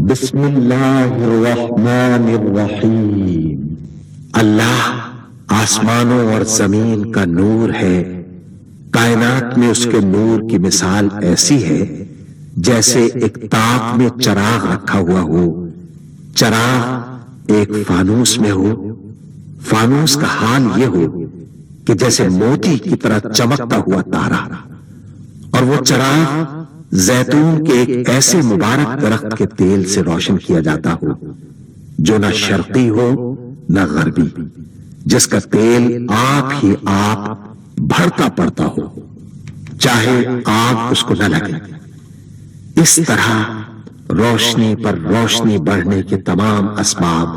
بسم اللہ الرحمن الرحیم۔ اللہ آسمانوں اور زمین کا نور ہے۔ کائنات میں اس کے نور کی مثال ایسی ہے جیسے ایک تاک میں چراغ رکھا ہوا ہو، چراغ ایک فانوس میں ہو، فانوس کا حال یہ ہو کہ جیسے موتی کی طرح چمکتا ہوا تارا، اور وہ چراغ زیتون کے ایک ایسے مبارک درخت کے تیل سے روشن کیا جاتا ہو جو نہ شرقی ہو نہ غربی، جس کا تیل آپ ہی آپ بھڑتا پڑتا ہو، چاہے آگ اس کو نہ لگے۔ اس طرح روشنی پر روشنی بڑھنے کے تمام اسباب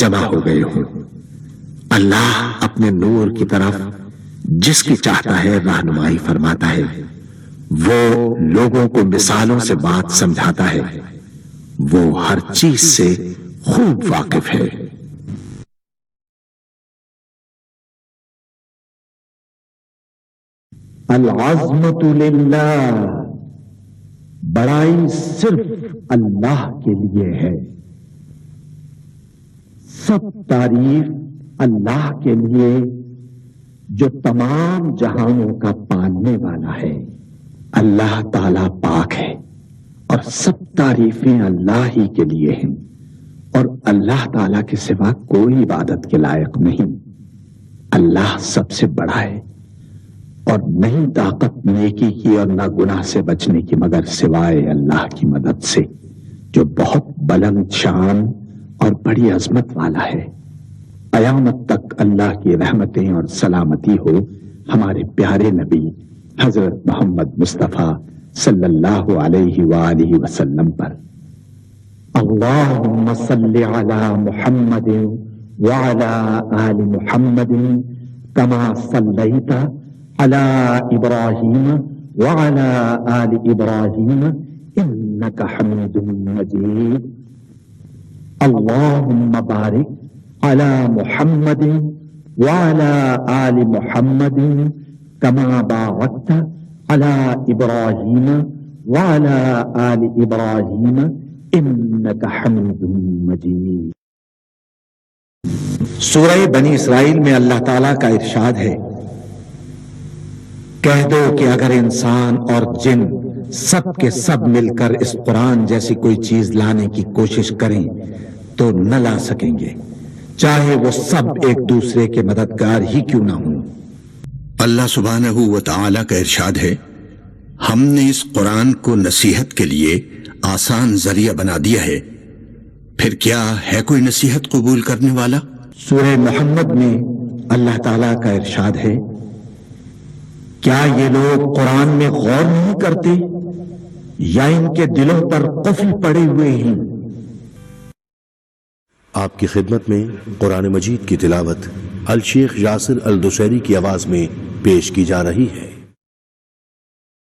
جمع ہو گئے ہوں۔ اللہ اپنے نور کی طرف جس کی چاہتا ہے رہنمائی فرماتا ہے، وہ لوگوں کو مثالوں سے بات سمجھاتا ہے، وہ ہر چیز سے خوب واقف ہے۔ العظمت للہ، بڑائی صرف اللہ کے لیے ہے، سب تعریف اللہ کے لیے جو تمام جہانوں کا پالنے والا ہے۔ اللہ تعالی پاک ہے اور سب تعریفیں اللہ ہی کے لیے ہیں، اور اللہ تعالی کے سوا کوئی عبادت کے لائق نہیں۔ اللہ سب سے بڑا ہے اور نہیں طاقت نیکی کی اور نہ گناہ سے بچنے کی مگر سوائے اللہ کی مدد سے، جو بہت بلند شان اور بڑی عظمت والا ہے۔ قیامت تک اللہ کی رحمتیں اور سلامتی ہو ہمارے پیارے نبی حضرت محمد مصطفیٰ صلی اللہ علیہ وآلہ وسلم پر۔ اللہم صل علی محمد وعلی آل محمد کما صلیت علی ابراہیم وعلی آل ابراہیم انک حمید مجید۔ اللہم بارک علی محمد وعلی آل محمد کما بارکت علی ابراہیم وعلی آل ابراہیم انک حمید مجید۔ سورہ بنی اسرائیل میں اللہ تعالیٰ کا ارشاد ہے، کہہ دو کہ اگر انسان اور جن سب کے سب مل کر اس قرآن جیسی کوئی چیز لانے کی کوشش کریں تو نہ لا سکیں گے، چاہے وہ سب ایک دوسرے کے مددگار ہی کیوں نہ ہوں۔ اللہ سبحانہ و تعالیٰ کا ارشاد ہے، ہم نے اس قرآن کو نصیحت کے لیے آسان ذریعہ بنا دیا ہے، پھر کیا ہے کوئی نصیحت قبول کرنے والا؟ سورہ محمد میں اللہ تعالیٰ کا ارشاد ہے، کیا یہ لوگ قرآن میں غور نہیں کرتے یا ان کے دلوں پر قفل پڑے ہوئے ہیں؟ آپ کی خدمت میں قرآن مجید کی تلاوت الشیخ یاسر الدوسری کی آواز میں پیش کی جا رہی ہے۔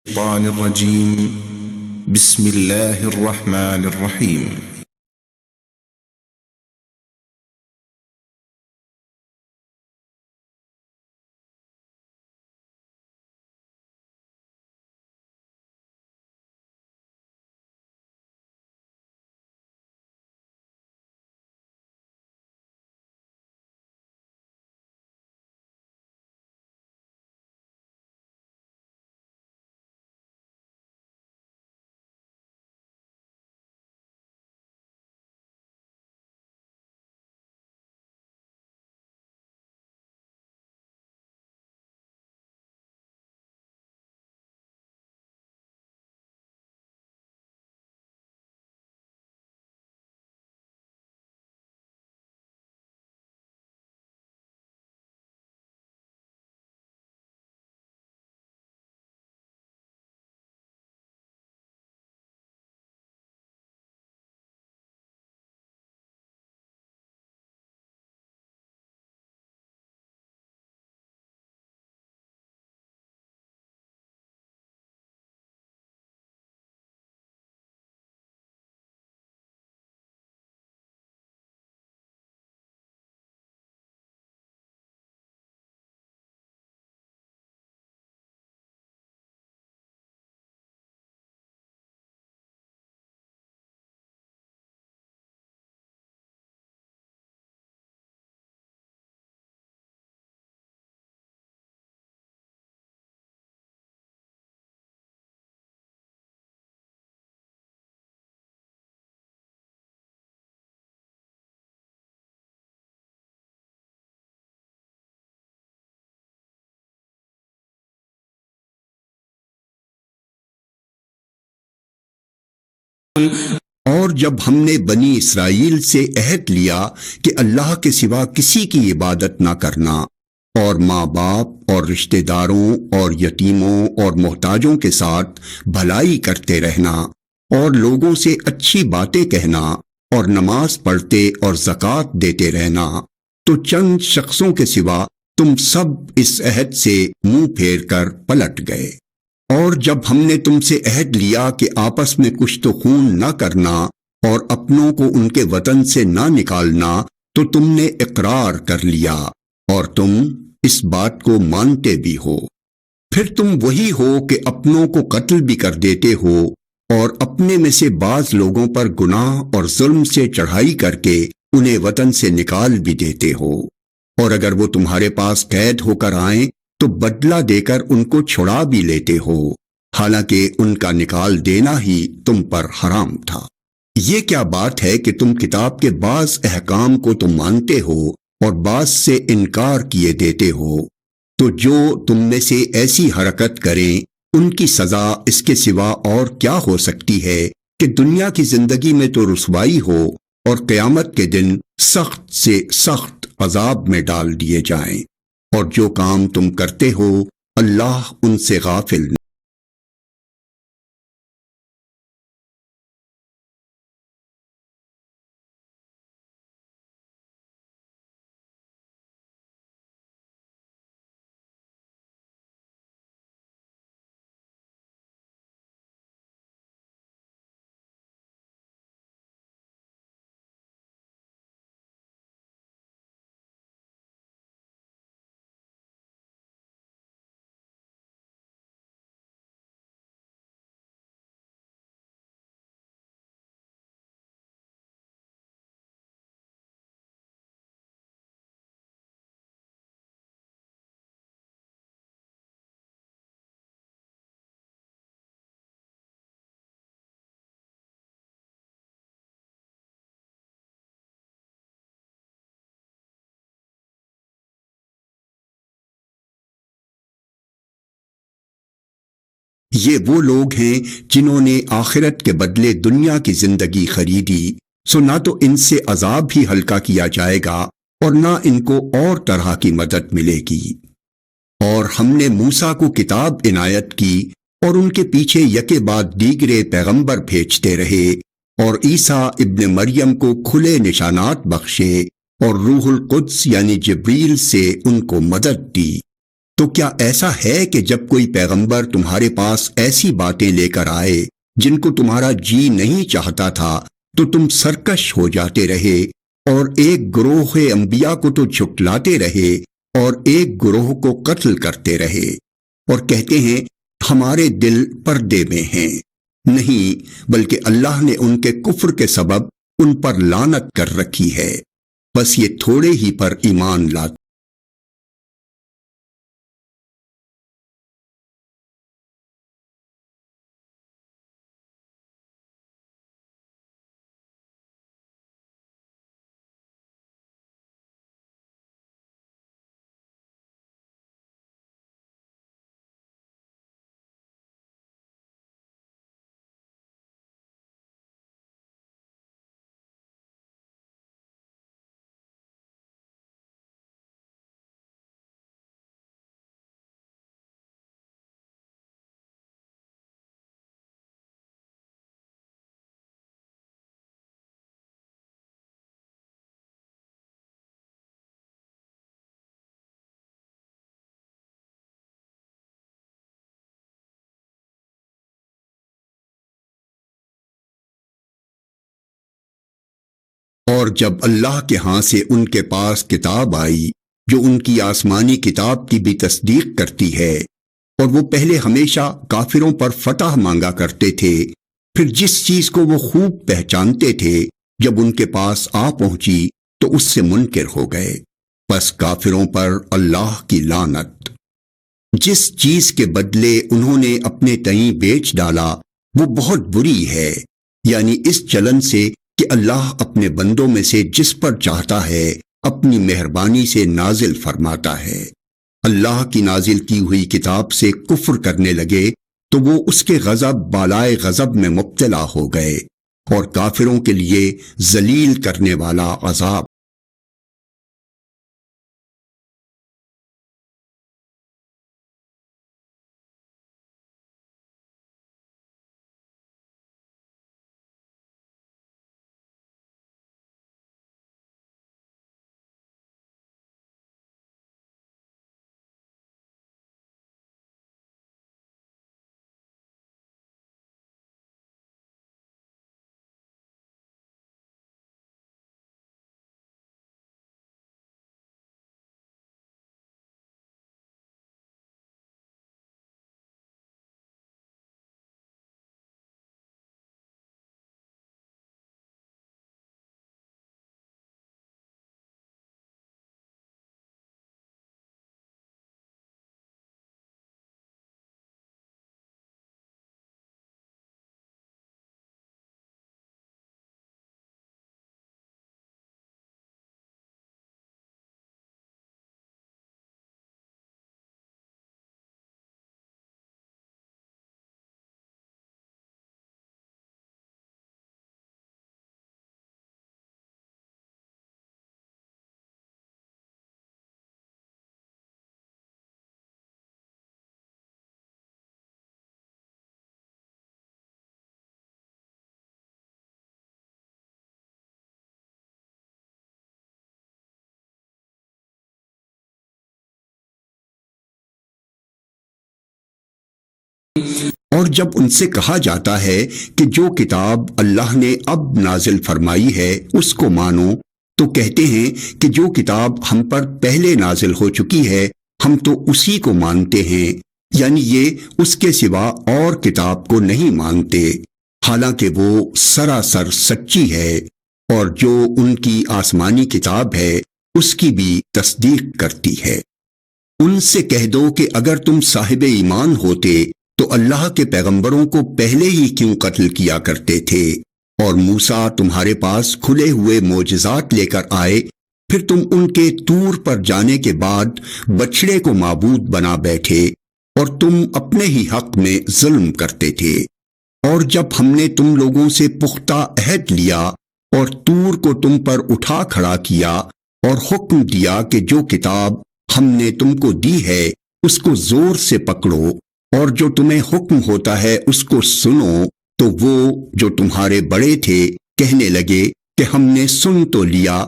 الشیطان الرجیم، بسم اللہ الرحمن الرحیم۔ اور جب ہم نے بنی اسرائیل سے عہد لیا کہ اللہ کے سوا کسی کی عبادت نہ کرنا، اور ماں باپ اور رشتہ داروں اور یتیموں اور محتاجوں کے ساتھ بھلائی کرتے رہنا، اور لوگوں سے اچھی باتیں کہنا، اور نماز پڑھتے اور زکوٰۃ دیتے رہنا، تو چند شخصوں کے سوا تم سب اس عہد سے منہ پھیر کر پلٹ گئے۔ اور جب ہم نے تم سے عہد لیا کہ آپس میں کشت و خون نہ کرنا اور اپنوں کو ان کے وطن سے نہ نکالنا، تو تم نے اقرار کر لیا اور تم اس بات کو مانتے بھی ہو۔ پھر تم وہی ہو کہ اپنوں کو قتل بھی کر دیتے ہو، اور اپنے میں سے بعض لوگوں پر گناہ اور ظلم سے چڑھائی کر کے انہیں وطن سے نکال بھی دیتے ہو، اور اگر وہ تمہارے پاس قید ہو کر آئیں تو بدلہ دے کر ان کو چھڑا بھی لیتے ہو، حالانکہ ان کا نکال دینا ہی تم پر حرام تھا۔ یہ کیا بات ہے کہ تم کتاب کے بعض احکام کو تم مانتے ہو اور بعض سے انکار کیے دیتے ہو؟ تو جو تم میں سے ایسی حرکت کریں ان کی سزا اس کے سوا اور کیا ہو سکتی ہے کہ دنیا کی زندگی میں تو رسوائی ہو اور قیامت کے دن سخت سے سخت عذاب میں ڈال دیے جائیں، اور جو کام تم کرتے ہو اللہ ان سے غافل نہیں۔ یہ وہ لوگ ہیں جنہوں نے آخرت کے بدلے دنیا کی زندگی خریدی، سو نہ تو ان سے عذاب ہی ہلکا کیا جائے گا اور نہ ان کو اور طرح کی مدد ملے گی۔ اور ہم نے موسیٰ کو کتاب عنایت کی اور ان کے پیچھے یکے بعد دیگرے پیغمبر بھیجتے رہے، اور عیسیٰ ابن مریم کو کھلے نشانات بخشے اور روح القدس یعنی جبریل سے ان کو مدد دی۔ تو کیا ایسا ہے کہ جب کوئی پیغمبر تمہارے پاس ایسی باتیں لے کر آئے جن کو تمہارا جی نہیں چاہتا تھا تو تم سرکش ہو جاتے رہے، اور ایک گروہ انبیاء کو تو جھٹلاتے رہے اور ایک گروہ کو قتل کرتے رہے، اور کہتے ہیں ہمارے دل پردے میں ہیں؟ نہیں، بلکہ اللہ نے ان کے کفر کے سبب ان پر لعنت کر رکھی ہے، بس یہ تھوڑے ہی پر ایمان لاتے۔ اور جب اللہ کے ہاں سے ان کے پاس کتاب آئی جو ان کی آسمانی کتاب کی بھی تصدیق کرتی ہے، اور وہ پہلے ہمیشہ کافروں پر فتح مانگا کرتے تھے، پھر جس چیز کو وہ خوب پہچانتے تھے جب ان کے پاس آ پہنچی تو اس سے منکر ہو گئے، بس کافروں پر اللہ کی لعنت۔ جس چیز کے بدلے انہوں نے اپنے تئیں بیچ ڈالا وہ بہت بری ہے، یعنی اس چلن سے کہ اللہ اپنے بندوں میں سے جس پر چاہتا ہے اپنی مہربانی سے نازل فرماتا ہے۔ اللہ کی نازل کی ہوئی کتاب سے کفر کرنے لگے تو وہ اس کے غضب بالائے غضب میں مبتلا ہو گئے، اور کافروں کے لیے ذلیل کرنے والا عذاب۔ اور جب ان سے کہا جاتا ہے کہ جو کتاب اللہ نے اب نازل فرمائی ہے اس کو مانو، تو کہتے ہیں کہ جو کتاب ہم پر پہلے نازل ہو چکی ہے ہم تو اسی کو مانتے ہیں، یعنی یہ اس کے سوا اور کتاب کو نہیں مانتے، حالانکہ وہ سراسر سچی ہے، اور جو ان کی آسمانی کتاب ہے اس کی بھی تصدیق کرتی ہے۔ ان سے کہہ دو کہ اگر تم صاحب ایمان ہوتے تو اللہ کے پیغمبروں کو پہلے ہی کیوں قتل کیا کرتے تھے، اور موسیٰ تمہارے پاس کھلے ہوئے معجزات لے کر آئے، پھر تم ان کے طور پر جانے کے بعد بچڑے کو معبود بنا بیٹھے، اور تم اپنے ہی حق میں ظلم کرتے تھے۔ اور جب ہم نے تم لوگوں سے پختہ عہد لیا اور طور کو تم پر اٹھا کھڑا کیا اور حکم دیا کہ جو کتاب ہم نے تم کو دی ہے اس کو زور سے پکڑو، اور جو تمہیں حکم ہوتا ہے اس کو سنو، تو وہ جو تمہارے بڑے تھے کہنے لگے کہ ہم نے سن تو لیا